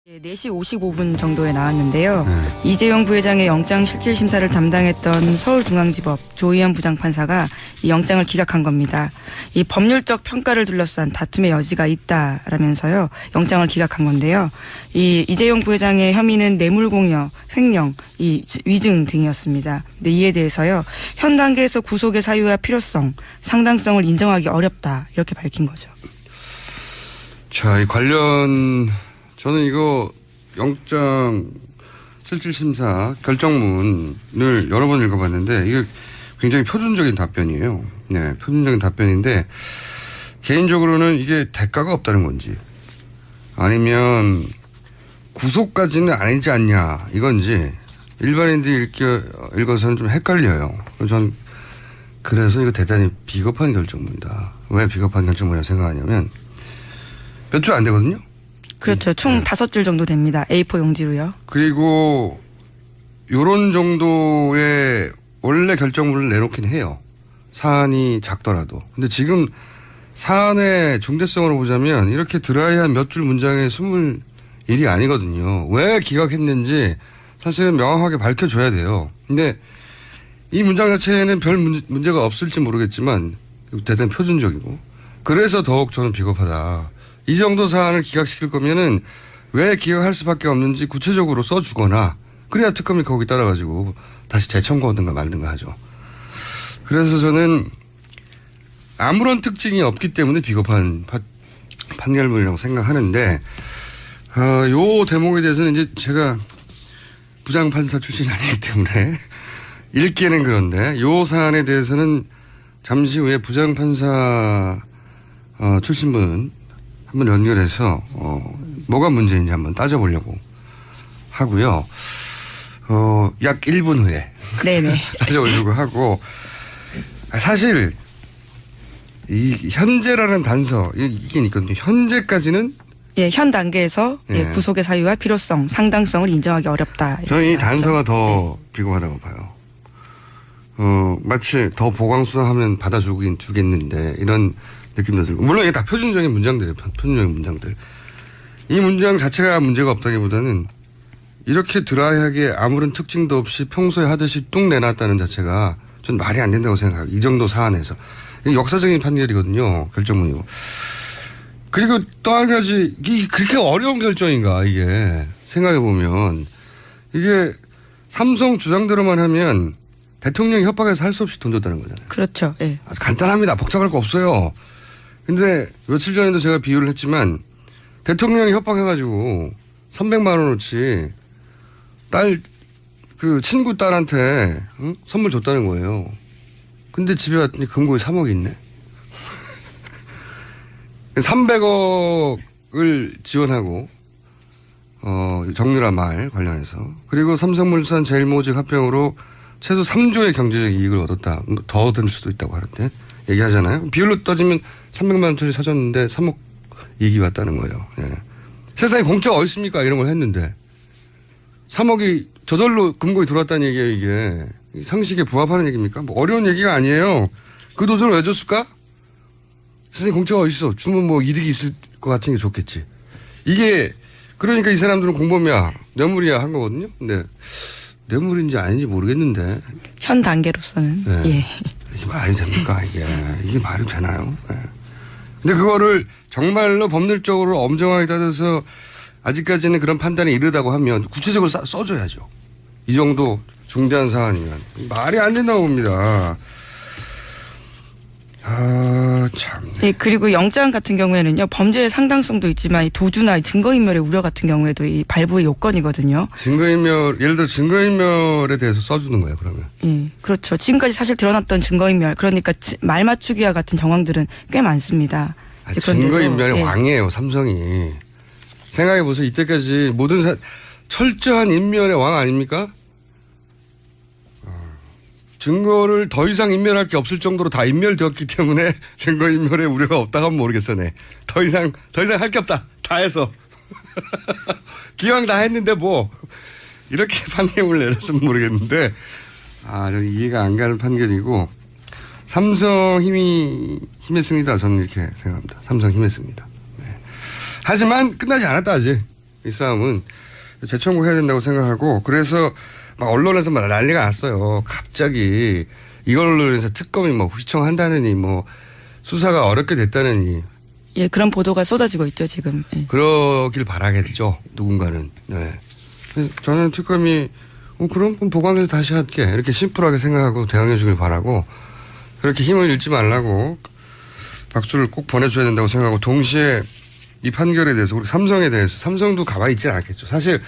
4시 55분 정도에 나왔는데요. 이재용 부회장의 영장실질심사를 담당했던 서울중앙지법 조희연 부장판사가 이 영장을 기각한 겁니다. 이 법률적 평가를 둘러싼 다툼의 여지가 있다라면서요. 영장을 기각한 건데요. 이 이재용 부회장의 혐의는 뇌물공여, 횡령, 이 위증 등이었습니다. 근데 이에 대해서요. 현 단계에서 구속의 사유와 필요성, 상당성을 인정하기 어렵다 이렇게 밝힌 거죠. 자, 이 관련 저는 이거 영장 실질심사 결정문을 여러 번 읽어봤는데 이게 굉장히 표준적인 답변이에요. 네, 표준적인 답변인데 개인적으로는 이게 대가가 없다는 건지 아니면 구속까지는 아니지 않냐 이건지 일반인들이 읽어서는 좀 헷갈려요. 전 그래서 이거 대단히 비겁한 결정문이다. 왜 비겁한 결정문이라고 생각하냐면 몇 줄 안 되거든요. 그렇죠. 총 5줄 정도 됩니다. A4 용지로요. 그리고 요런 정도의 원래 결정문을 내놓긴 해요. 사안이 작더라도. 근데 지금 사안의 중대성으로 보자면 이렇게 드라이한 몇 줄 문장에 숨을 일이 아니거든요. 왜 기각했는지 사실은 명확하게 밝혀줘야 돼요. 근데 이 문장 자체에는 별 문제가 없을지 모르겠지만 대단히 표준적이고 그래서 더욱 저는 비겁하다. 이 정도 사안을 기각시킬 거면은 왜 기각할 수밖에 없는지 구체적으로 써주거나 그래야 특검이 거기 따라가지고 다시 재청구하든가 말든가 하죠. 그래서 저는 아무런 특징이 없기 때문에 비겁한 판결문이라고 생각하는데 요 대목에 대해서는 이제 제가 부장판사 출신이 아니기 때문에 읽기에는 그런데 요 사안에 대해서는 잠시 후에 부장판사 출신분 한번 연결해서 뭐가 문제인지 한번 따져보려고 하고요. 약 1분 후에 네네. 따져보려고 하고 사실 이 현재라는 단서 이게 있거든요. 현재까지는 예, 현 단계에서 예, 구속의 사유와 필요성, 상당성을 인정하기 어렵다. 저는 이 단서가 더 비겁하다고 봐요. 마치 더 보강수사하면 받아주겠는데 이런 느낌도 들고 물론 이게 다 표준적인 문장들이에요. 표준적인 문장들. 이 문장 자체가 문제가 없다기보다는 이렇게 드라이하게 아무런 특징도 없이 평소에 하듯이 뚝 내놨다는 자체가 전 말이 안 된다고 생각해요. 이 정도 사안에서. 이게 역사적인 판결이거든요. 결정문이고. 그리고 또 한 가지 이게 그렇게 어려운 결정인가 이게 생각해보면 이게 삼성 주장대로만 하면 대통령이 협박해서 할 수 없이 돈 줬다는 거잖아요. 그렇죠. 예. 아주 간단합니다. 복잡할 거 없어요. 근데 며칠 전에도 제가 비유를 했지만 대통령이 협박해가지고 300만 원어치 친구 딸한테 선물 줬다는 거예요. 근데 집에 왔더니 금고에 3억이 있네. 300억을 지원하고 정유라 말 관련해서 그리고 삼성물산 제일모직 합병으로 최소 3조의 경제적 이익을 얻었다. 더 얻을 수도 있다고 하는데 얘기하잖아요. 비율로 따지면 300만 원짜리 사줬는데 3억 이익이 왔다는 거예요. 예. 세상에 공짜가 어디 있습니까? 이런 걸 했는데 3억이 저절로 금고에 들어왔다는 얘기예요. 이게 상식에 부합하는 얘기입니까? 뭐 어려운 얘기가 아니에요. 그 돈을 왜 줬을까? 세상에 공짜가 어디 있어? 주면 뭐 이득이 있을 것 같은 게 좋겠지. 이게 그러니까 이 사람들은 공범이야 뇌물이야 한 거거든요. 근데 뇌물인지 아닌지 모르겠는데 현 단계로서는 네. 예. 이게 말이 됩니까? 이게 말이 되나요? 네. 근데 그거를 정말로 법률적으로 엄정하게 따져서 아직까지는 그런 판단에 이르다고 하면 구체적으로 써줘야죠. 이 정도 중대한 사안이면 말이 안 된다고 봅니다. 참. 예, 그리고 영장 같은 경우에는요, 범죄의 상당성도 있지만 이 도주나 증거인멸의 우려 같은 경우에도 이 발부의 요건이거든요. 증거인멸, 예를 들어 증거인멸에 대해서 써주는 거예요, 그러면. 예, 그렇죠. 지금까지 사실 드러났던 증거인멸, 그러니까 말 맞추기와 같은 정황들은 꽤 많습니다. 증거인멸의 왕이에요, 삼성이. 생각해보세요. 이때까지 모든 철저한 인멸의 왕 아닙니까? 증거를 더 이상 인멸할 게 없을 정도로 다 인멸되었기 때문에 증거인멸의 우려가 없다고 하면 모르겠어, 네. 더 이상 할 게 없다. 다 해서. 기왕 다 했는데 뭐. 이렇게 판결을 내렸으면 모르겠는데. 좀 이해가 안 가는 판결이고. 삼성 힘했습니다. 저는 이렇게 생각합니다. 삼성 힘했습니다. 네. 하지만 끝나지 않았다, 아직. 이 싸움은. 재청구해야 된다고 생각하고 그래서 막 언론에서 막 난리가 났어요. 갑자기 이걸로 해서 특검이 뭐 휘청한다느니 뭐 수사가 어렵게 됐다느니. 예, 그런 보도가 쏟아지고 있죠, 지금. 예. 그러길 바라겠죠, 누군가는. 네. 저는 특검이 그럼 보강해서 다시 할게 이렇게 심플하게 생각하고 대응해 주길 바라고 그렇게 힘을 잃지 말라고 박수를 꼭 보내줘야 된다고 생각하고 동시에 이 판결에 대해서 우리 삼성에 대해서 삼성도 가만히 있지 않겠죠. 사실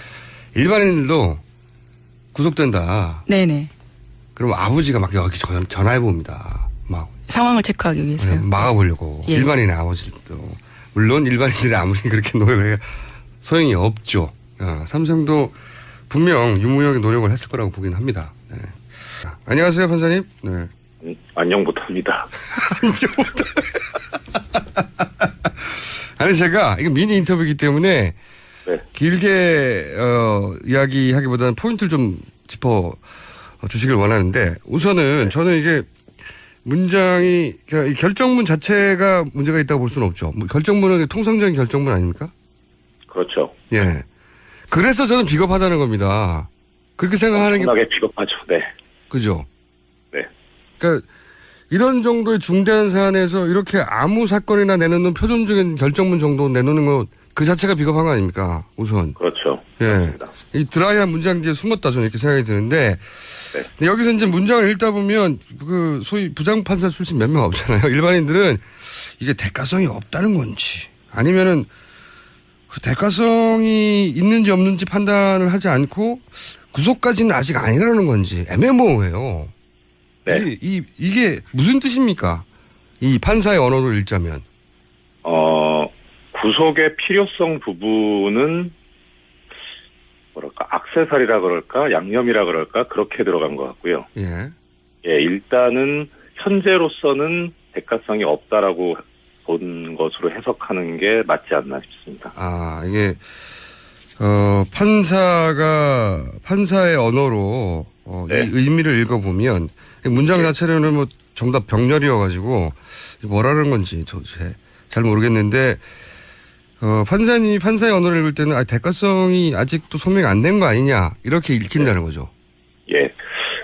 일반인들도 구속된다. 네네. 그럼 아버지가 막 여기 전화해 봅니다. 막 상황을 체크하기 위해서요. 막아보려고. 예. 일반인의 아버지도. 물론 일반인들이 아무리 그렇게 노력해 소용이 없죠. 삼성도 분명 유무역의 노력을 했을 거라고 보긴 합니다. 네. 안녕하세요, 판사님. 네. 안녕 못합니다. 아니 제가 이거 미니 인터뷰이기 때문에 네. 길게 이야기하기보다는 포인트를 좀 짚어 주시길 원하는데 우선은 네. 저는 이게 문장이 이 결정문 자체가 문제가 있다고 볼 수는 없죠. 결정문은 통상적인 결정문 아닙니까? 그렇죠. 예. 그래서 저는 비겁하다는 겁니다. 그렇게 생각하는 게 엄청나게 비겁하죠. 네. 그죠? 네. 그러니까 이런 정도의 중대한 사안에서 이렇게 아무 사건이나 내놓는 표준적인 결정문 정도 내놓는 것 그 자체가 비겁한 거 아닙니까? 우선. 그렇죠. 예. 그렇습니다. 이 드라이한 문장 뒤에 숨었다 저는 이렇게 생각이 드는데 네. 근데 여기서 이제 문장을 읽다 보면 그 소위 부장판사 출신 몇 명 없잖아요. 일반인들은 이게 대가성이 없다는 건지 아니면은 그 대가성이 있는지 없는지 판단을 하지 않고 구속까지는 아직 아니라는 건지 애매모호해요. 네. 이게 무슨 뜻입니까? 이 판사의 언어를 읽자면. 구속의 필요성 부분은 뭐랄까 액세서리라 그럴까 양념이라 그럴까 그렇게 들어간 것 같고요. 예. 예, 일단은 현재로서는 대가성이 없다라고 본 것으로 해석하는 게 맞지 않나 싶습니다. 아, 이게 판사의 언어로 네. 이 의미를 읽어보면 문장 자체로는 뭐 정답 병렬이어가지고 뭐라는 건지 잘 모르겠는데 판사의 언어를 읽을 때는 대가성이 아직도 소명이 안 된 거 아니냐 이렇게 읽힌다는 거죠. 예.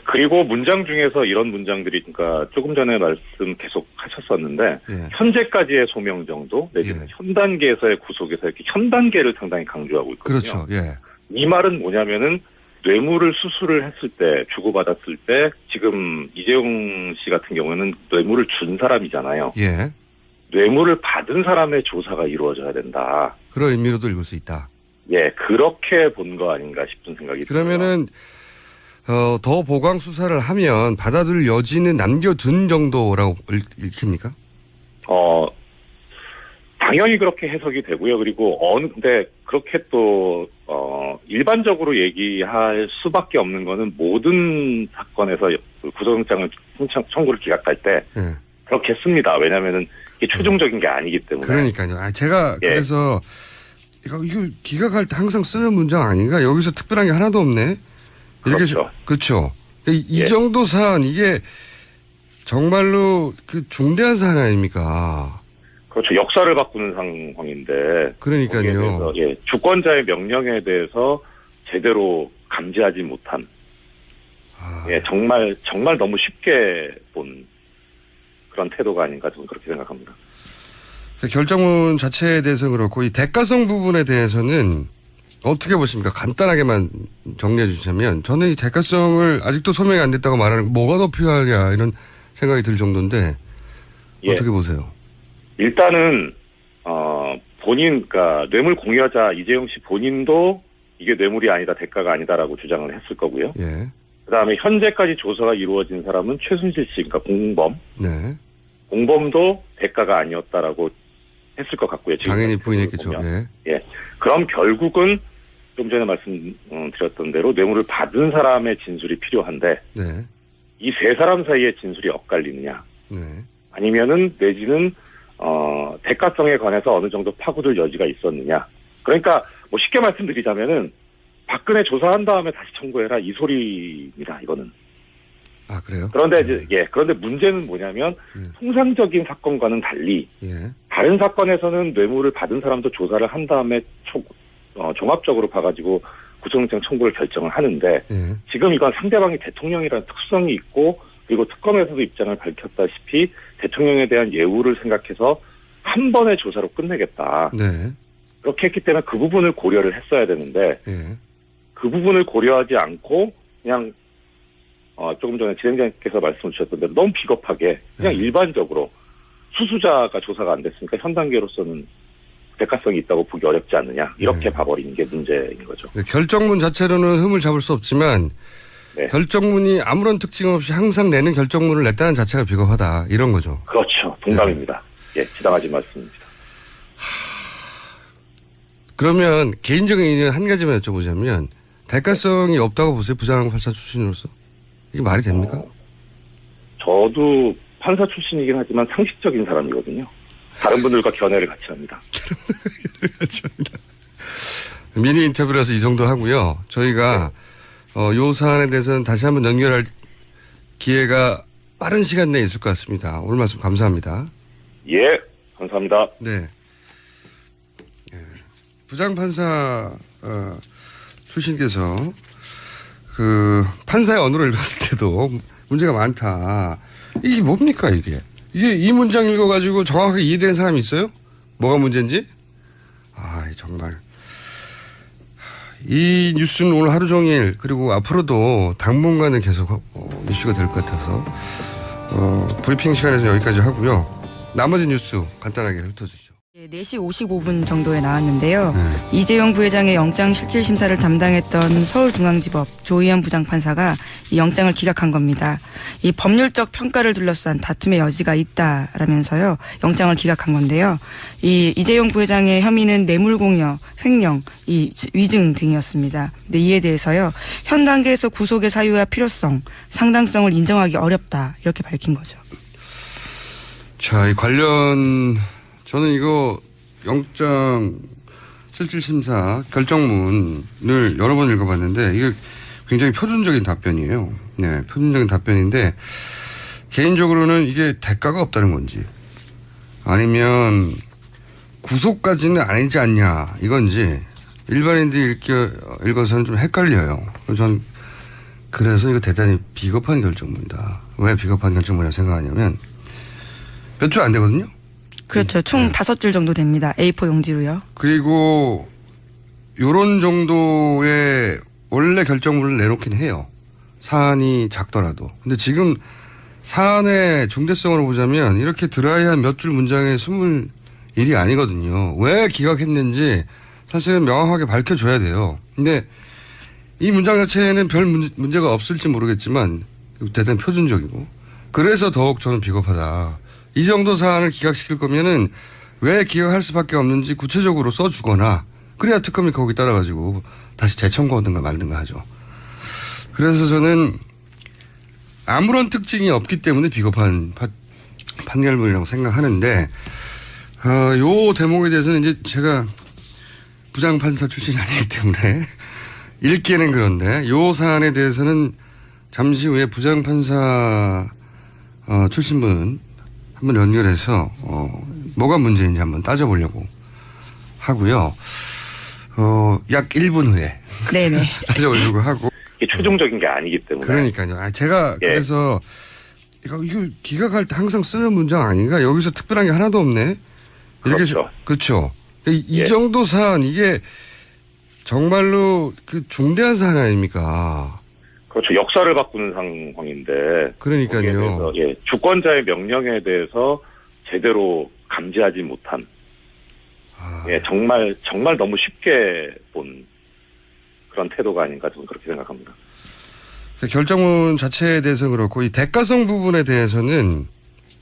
그리고 문장 중에서 이런 문장들이 그러니까 조금 전에 말씀 계속 하셨었는데 예. 현재까지의 소명 정도 내지는 예. 현 단계에서의 구속에서 이렇게 현 단계를 상당히 강조하고 있거든요. 그렇죠. 예. 이 말은 뭐냐면은 뇌물을 수수를 했을 때 주고받았을 때 지금 이재용 씨 같은 경우에는 뇌물을 준 사람이잖아요. 예. 뇌물을 받은 사람의 조사가 이루어져야 된다. 그런 의미로도 읽을 수 있다. 예, 그렇게 본 거 아닌가 싶은 생각이 듭니다. 그러면은 더 보강 수사를 하면 받아들일 여지는 남겨둔 정도라고 읽힙니까? 당연히 그렇게 해석이 되고요. 그리고 근데 그렇게 또 일반적으로 얘기할 수밖에 없는 거는 모든 사건에서 구속영장을 청구를 기각할 때 예. 그렇게 씁니다. 왜냐하면은 이게 최종적인 게 아니기 때문에. 그러니까요. 제가 예. 그래서 이거 기각할 때 항상 쓰는 문장 아닌가? 여기서 특별한 게 하나도 없네. 이렇게 그렇죠. 그렇죠. 이 예. 정도 사안 이게 정말로 그 중대한 사안 아닙니까? 그렇죠. 역사를 바꾸는 상황인데. 그러니까요. 거기에 대해서, 예, 주권자의 명령에 대해서 제대로 감지하지 못한. 예, 정말 너무 쉽게 본 그런 태도가 아닌가 저는 그렇게 생각합니다. 결정문 자체에 대해서는 그렇고 이 대가성 부분에 대해서는 어떻게 보십니까? 간단하게만 정리해 주시면 저는 이 대가성을 아직도 소명이 안 됐다고 말하는 뭐가 더 필요하냐 이런 생각이 들 정도인데 예. 어떻게 보세요? 일단은 그러니까 뇌물 공여자 이재용 씨 본인도 이게 뇌물이 아니다, 대가가 아니다라고 주장을 했을 거고요. 예. 그다음에 현재까지 조사가 이루어진 사람은 최순실 씨, 그러니까 공범. 네. 공범도 대가가 아니었다라고 했을 것 같고요. 당연히 부인했겠죠. 예. 예. 그럼 결국은 좀 전에 말씀드렸던 대로 뇌물을 받은 사람의 진술이 필요한데 네. 이 세 사람 사이의 진술이 엇갈리느냐, 네. 아니면은 내지는 대가성에 관해서 어느 정도 파고들 여지가 있었느냐. 그러니까 뭐 쉽게 말씀드리자면은 박근혜 조사한 다음에 다시 청구해라 이 소리입니다. 이거는. 아 그래요? 그런데 이제 그런데 문제는 뭐냐면 통상적인 사건과는 달리 예. 다른 사건에서는 뇌물을 받은 사람도 조사를 한 다음에 종합적으로 봐가지고 구속영장 청구를 결정을 하는데 예. 지금 이건 상대방이 대통령이라는 특성이 있고 그리고 특검에서도 입장을 밝혔다시피 대통령에 대한 예우를 생각해서 한 번의 조사로 끝내겠다. 네. 그렇게 했기 때문에 그 부분을 고려를 했어야 되는데 예. 그 부분을 고려하지 않고 그냥 조금 전에 진행자님께서 말씀 주셨던 대로 너무 비겁하게 그냥 일반적으로 수수자가 조사가 안 됐으니까 현 단계로서는 대가성이 있다고 보기 어렵지 않느냐 이렇게 봐버리는 게 문제인 거죠. 네, 결정문 자체로는 흠을 잡을 수 없지만 네. 결정문이 아무런 특징 없이 항상 내는 결정문을 냈다는 자체가 비겁하다 이런 거죠. 그렇죠. 동감입니다. 예, 지당하신 말씀입니다. 그러면 개인적인 의견 한 가지만 여쭤보자면 대가성이 없다고 보세요? 부장판사 출신으로서. 이게 말이 됩니까? 저도 판사 출신이긴 하지만 상식적인 사람이거든요. 다른 분들과 견해를 같이 합니다. 미니 인터뷰라서 이 정도 하고요. 저희가 요 사안에 대해서는 다시 한번 연결할 기회가 빠른 시간 내에 있을 것 같습니다. 오늘 말씀 감사합니다. 예, 감사합니다. 네. 부장판사 출신께서 그 판사의 언어를 읽었을 때도 문제가 많다. 이게 뭡니까 이게? 이게 이 문장 읽어가지고 정확하게 이해되는 사람이 있어요? 뭐가 문제인지? 아 정말 이 뉴스는 오늘 하루 종일 그리고 앞으로도 당분간은 계속 이슈가 될 것 같아서 브리핑 시간에서 여기까지 하고요. 나머지 뉴스 간단하게 훑어주시죠. 4시 55분 정도에 나왔는데요. 네. 이재용 부회장의 영장실질심사를 담당했던 서울중앙지법 조희연 부장판사가 이 영장을 기각한 겁니다. 이 법률적 평가를 둘러싼 다툼의 여지가 있다라면서요. 영장을 기각한 건데요. 이 이재용 부회장의 혐의는 뇌물공여, 횡령, 이 위증 등이었습니다. 근데 이에 대해서요. 현 단계에서 구속의 사유와 필요성, 상당성을 인정하기 어렵다 이렇게 밝힌 거죠. 자, 이 관련 저는 이거 영장 실질심사 결정문을 여러 번 읽어봤는데 이게 굉장히 표준적인 답변이에요. 네, 표준적인 답변인데 개인적으로는 이게 대가가 없다는 건지 아니면 구속까지는 아니지 않냐 이건지 일반인들이 읽어서는 좀 헷갈려요. 전 그래서 이거 대단히 비겁한 결정문이다. 왜 비겁한 결정문이라고 생각하냐면 몇 줄 안 되거든요. 그렇죠. 총 5줄 정도 됩니다. A4 용지로요. 그리고 요런 정도의 원래 결정문을 내놓긴 해요. 사안이 작더라도. 근데 지금 사안의 중대성으로 보자면 이렇게 드라이한 몇 줄 문장에 숨을 일이 아니거든요. 왜 기각했는지 사실은 명확하게 밝혀줘야 돼요. 근데 이 문장 자체에는 별 문제가 없을지 모르겠지만 대단히 표준적이고 그래서 더욱 저는 비겁하다. 이 정도 사안을 기각시킬 거면은 왜 기각할 수밖에 없는지 구체적으로 써주거나 그래야 특검이 거기 따라가지고 다시 재청구하든가 말든가 하죠. 그래서 저는 아무런 특징이 없기 때문에 비겁한 판결문이라고 생각하는데 요 대목에 대해서는 이제 제가 부장판사 출신이 아니기 때문에 읽기에는 그런데 요 사안에 대해서는 잠시 후에 부장판사 출신분 한번 연결해서 뭐가 문제인지 한번 따져보려고 하고요. 약 1분 후에 네네. 따져보려고 하고. 이게 최종적인 게 아니기 때문에. 그러니까요. 제가 예. 그래서 이거 기각할 때 항상 쓰는 문장 아닌가? 여기서 특별한 게 하나도 없네. 이렇게 그렇죠. 그렇죠. 이 예. 정도 사안 이게 정말로 그 중대한 사안 아닙니까? 그렇죠. 역사를 바꾸는 상황인데. 그러니까요. 거기에 대해서, 예, 주권자의 명령에 대해서 제대로 감지하지 못한. 예, 정말 너무 쉽게 본 그런 태도가 아닌가 저는 그렇게 생각합니다. 결정문 자체에 대해서는 그렇고 이 대가성 부분에 대해서는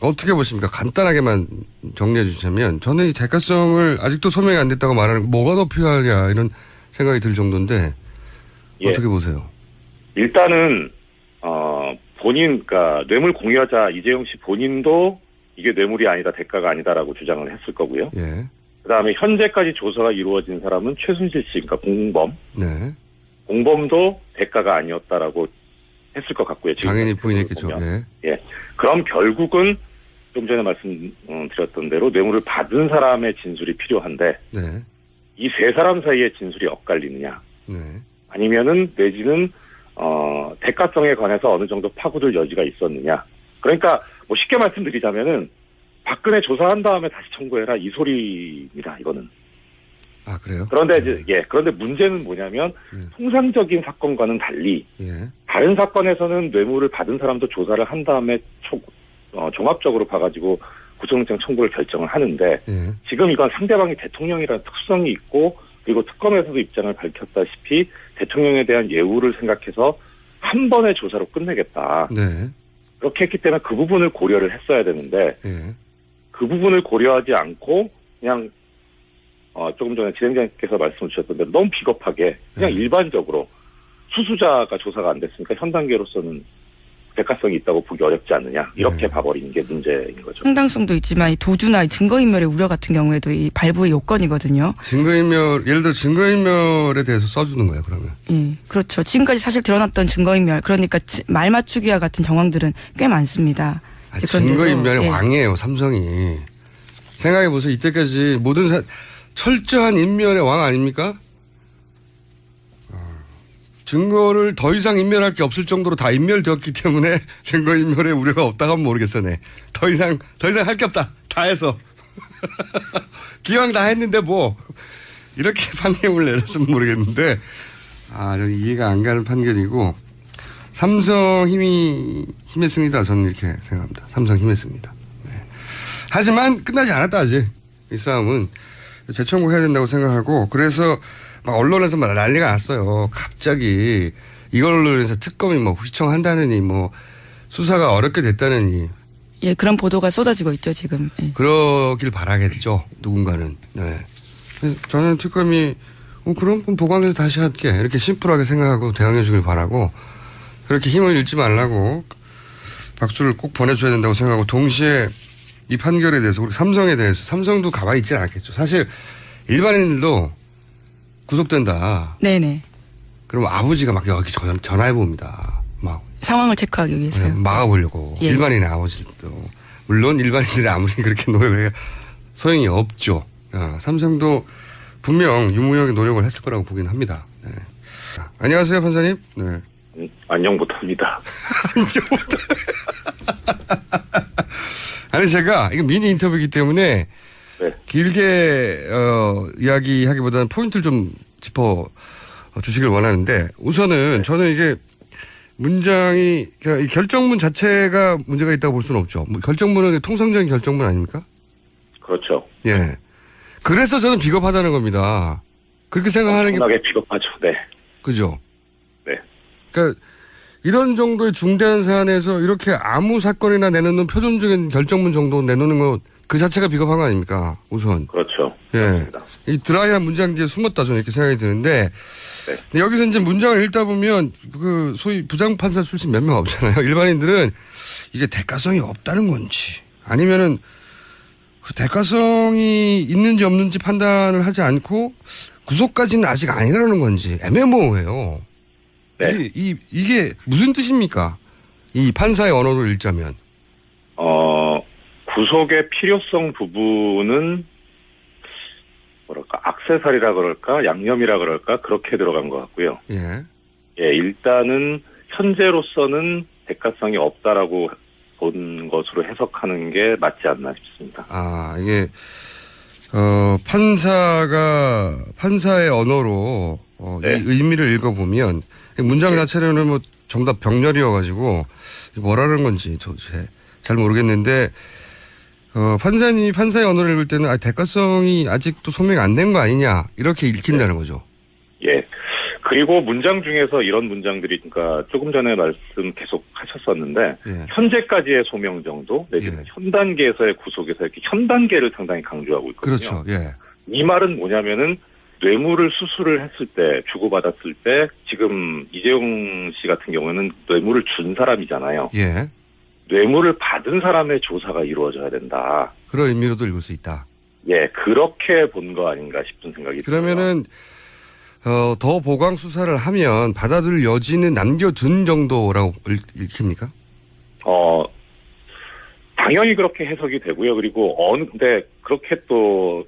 어떻게 보십니까? 간단하게만 정리해 주시면 저는 이 대가성을 아직도 소명이 안 됐다고 말하는 뭐가 더 필요하냐 이런 생각이 들 정도인데 예. 어떻게 보세요? 일단은 그러니까 뇌물 공여자 이재용 씨 본인도 이게 뇌물이 아니다, 대가가 아니다라고 주장을 했을 거고요. 예. 그다음에 현재까지 조사가 이루어진 사람은 최순실 씨, 그러니까 공범. 네. 공범도 대가가 아니었다라고 했을 것 같고요. 지금 당연히 부인했겠죠. 예. 예. 그럼 결국은 좀 전에 말씀드렸던 대로 뇌물을 받은 사람의 진술이 필요한데 네. 이 세 사람 사이의 진술이 엇갈리느냐, 네. 아니면은 내지는 대가성에 관해서 어느 정도 파고들 여지가 있었느냐. 그러니까 뭐 쉽게 말씀드리자면은 박근혜 조사한 다음에 다시 청구해라 이 소리입니다. 이거는. 아, 그래요? 그런데 이제 그런데 문제는 뭐냐면 통상적인 사건과는 달리 예. 다른 사건에서는 뇌물을 받은 사람도 조사를 한 다음에 종합적으로 봐가지고 구속영장 청구를 결정을 하는데 예. 지금 이건 상대방이 대통령이라는 특성이 있고 그리고 특검에서도 입장을 밝혔다시피 대통령에 대한 예우를 생각해서 한 번의 조사로 끝내겠다. 네. 그렇게 했기 때문에 그 부분을 고려를 했어야 되는데 예. 그 부분을 고려하지 않고 그냥 조금 전에 진행자님께서 말씀 주셨던 대로 너무 비겁하게 그냥 일반적으로 수수자가 조사가 안 됐으니까 현 단계로서는 대가성이 있다고 보기 어렵지 않느냐 이렇게 봐버리는 게 문제인 거죠. 상당성도 있지만 이 도주나 이 증거인멸의 우려 같은 경우에도 이 발부의 요건이거든요. 증거인멸, 예를 들어 증거인멸에 대해서 써주는 거예요, 그러면. 예, 그렇죠. 지금까지 사실 드러났던 증거인멸, 그러니까 말 맞추기와 같은 정황들은 꽤 많습니다. 아, 이제 그런데도, 증거인멸의 예. 왕이에요, 삼성이. 생각해보세요. 이때까지 모든 철저한 인멸의 왕 아닙니까? 증거를 더 이상 인멸할 게 없을 정도로 다 인멸되었기 때문에 증거인멸의 우려가 없다고 하면 모르겠어, 네. 더 이상 할 게 없다. 다 해서. 기왕 다 했는데 뭐. 이렇게 판결을 내렸으면 모르겠는데, 저는 이해가 안 가는 판결이고, 삼성 힘이 힘했습니다. 저는 이렇게 생각합니다. 삼성 힘했습니다. 네. 하지만 끝나지 않았다, 아직. 이 싸움은. 재청구해야 된다고 생각하고, 그래서 막 언론에서 막 난리가 났어요. 갑자기 이걸로 해서 특검이 뭐 휘청한다느니 뭐 수사가 어렵게 됐다느니. 예, 그런 보도가 쏟아지고 있죠, 지금. 예. 그러길 바라겠죠, 누군가는. 네. 저는 특검이 그럼 보강해서 다시 할게 이렇게 심플하게 생각하고 대응해 주길 바라고, 그렇게 힘을 잃지 말라고 박수를 꼭 보내줘야 된다고 생각하고, 동시에 이 판결에 대해서 우리 삼성에 대해서, 삼성도 가만히 있지 않았겠죠. 사실 일반인들도 구속된다. 네네. 그럼 아버지가 막 여기 전화해 봅니다. 막 상황을 체크하기 위해서요. 네, 막아보려고. 예. 일반인의 아버지도. 물론 일반인들이 아무리 그렇게 노력해 소용이 없죠. 삼성도 분명 유무형의 노력을 했을 거라고 보긴 합니다. 네. 안녕하세요, 판사님. 네. 안녕 못합니다. 아니, 제가 이거 미니 인터뷰이기 때문에 네. 길게 이야기하기보다는 포인트를 좀 짚어 주시길 원하는데, 우선은 저는 이게 문장이, 이 결정문 자체가 문제가 있다고 볼 수는 없죠. 결정문은 통상적인 결정문 아닙니까? 그렇죠. 예. 그래서 저는 비겁하다는 겁니다. 그렇게 생각하는 게. 엄청나게 비겁하죠. 네. 그죠? 네. 그러니까 이런 정도의 중대한 사안에서 이렇게 아무 사건이나 내놓는 표준적인 결정문 정도 내놓는 것, 그 자체가 비겁한 거 아닙니까? 우선. 그렇죠. 예. 그렇습니다. 이 드라이한 문장 뒤에 숨었다, 저는 이렇게 생각이 드는데. 네. 근데 여기서 이제 문장을 읽다 보면 그 소위 부장판사 출신 몇 명 없잖아요. 일반인들은 이게 대가성이 없다는 건지, 아니면은 그 대가성이 있는지 없는지 판단을 하지 않고 구속까지는 아직 아니라는 건지 애매모호해요. 네. 이게 무슨 뜻입니까? 이 판사의 언어를 읽자면. 구속의 필요성 부분은 뭐랄까 액세서리라 그럴까 양념이라 그럴까 그렇게 들어간 것 같고요. 예. 예, 일단은 현재로서는 대가성이 없다라고 본 것으로 해석하는 게 맞지 않나 싶습니다. 이게 판사의 언어로 네. 이 의미를 읽어보면 문장 자체로는 뭐 정답 병렬이어가지고 뭐라는 건지 잘 모르겠는데, 판사의 언어를 읽을 때는 대가성이 아직도 소명이 안 된 거 아니냐 이렇게 읽힌다는 거죠. 예. 그리고 문장 중에서 이런 문장들이, 그러니까 조금 전에 말씀 계속 하셨었는데, 예. 현재까지의 소명 정도, 내지는 예. 현 단계에서의 구속에서 이렇게 현 단계를 상당히 강조하고 있거든요. 그렇죠. 예. 이 말은 뭐냐면은 뇌물을 수수를 했을 때, 주고받았을 때, 지금 이재용 씨 같은 경우에는 뇌물을 준 사람이잖아요. 예. 뇌물을 받은 사람의 조사가 이루어져야 된다. 그런 의미로도 읽을 수 있다. 예, 그렇게 본 거 아닌가 싶은 생각이 듭니다. 그러면은 더 보강 수사를 하면 받아들일 여지는 남겨둔 정도라고 읽힙니까? 당연히 그렇게 해석이 되고요. 그리고 근데 그렇게 또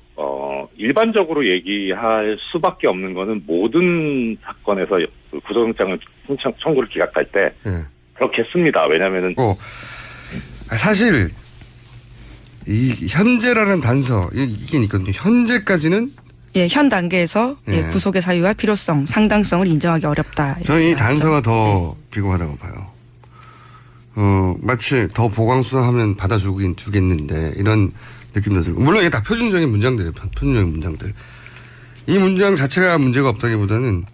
일반적으로 얘기할 수밖에 없는 거는 모든 사건에서 구속영장을 청구를 기각할 때 그렇게 씁니다. 왜냐하면은 사실 이 현재라는 단서 이게 있거든요. 현재까지는 현 단계에서 구속의 사유와 필요성, 상당성을 인정하기 어렵다. 저는 이 단서가 더 비겁하다고 봐요. 마치 더 보강수사하면 주겠는데 이런 느낌도 들고. 물론 이게 다 표준적인 문장들이에요. 표준적인 문장들. 이 문장 자체가 문제가 없다기보다는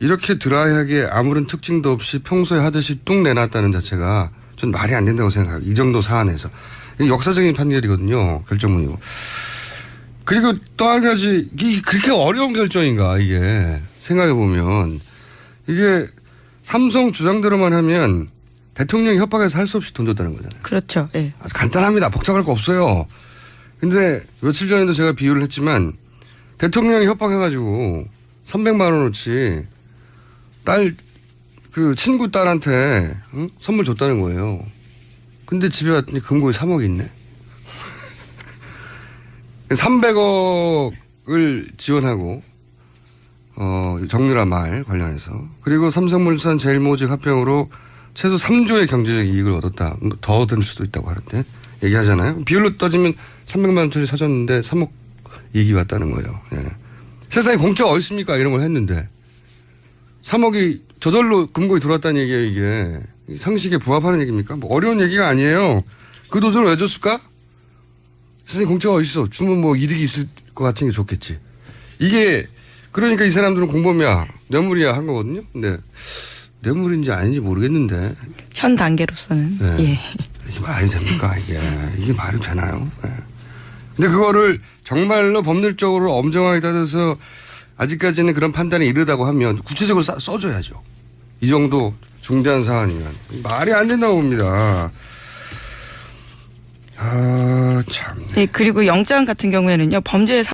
이렇게 드라이하게 아무런 특징도 없이 평소에 하듯이 뚝 내놨다는 자체가 전 말이 안 된다고 생각해요. 이 정도 사안에서. 이게 역사적인 판결이거든요. 결정문이고. 그리고 또 한 가지, 이게 그렇게 어려운 결정인가, 이게. 생각해보면. 이게 삼성 주장대로만 하면 대통령이 협박해서 할 수 없이 돈 줬다는 거잖아요. 그렇죠. 예. 아주 간단합니다. 복잡할 거 없어요. 근데 며칠 전에도 제가 비유를 했지만 대통령이 협박해가지고 300만 원어치 친구 딸한테 선물 줬다는 거예요. 근데 집에 왔더니 금고에 3억이 있네. 300억을 지원하고 정유라 말 관련해서 그리고 삼성물산 제일모직 합병으로 최소 3조의 경제적 이익을 얻었다. 더 얻을 수도 있다고 하는데 얘기하잖아요. 비율로 따지면 300만 원짜리 사줬는데 3억 이익이 왔다는 거예요. 예. 세상에 공짜가 어디 있습니까? 이런 걸 했는데 3억이 저절로 금고에 들어왔다는 얘기예요. 이게 상식에 부합하는 얘기입니까? 뭐 어려운 얘기가 아니에요. 그 돈을 왜 줬을까? 세상에 공짜가 어디 있어? 주면 뭐 이득이 있을 것 같은 게 좋겠지. 이게 그러니까 이 사람들은 공범이야 뇌물이야 한 거거든요. 근데 뇌물인지 아닌지 모르겠는데 현 단계로서는. 예. 이게 말이 됩니까? 이게 말이 되나요? 예. 근데 그거를 정말로 법률적으로 엄정하게 따져서 아직까지는 그런 판단에 이르다고 하면 구체적으로 써줘야죠. 이 정도 중대한 사안이면. 말이 안 된다고 봅니다. 참. 예, 그리고 영장 같은 경우에는요, 범죄의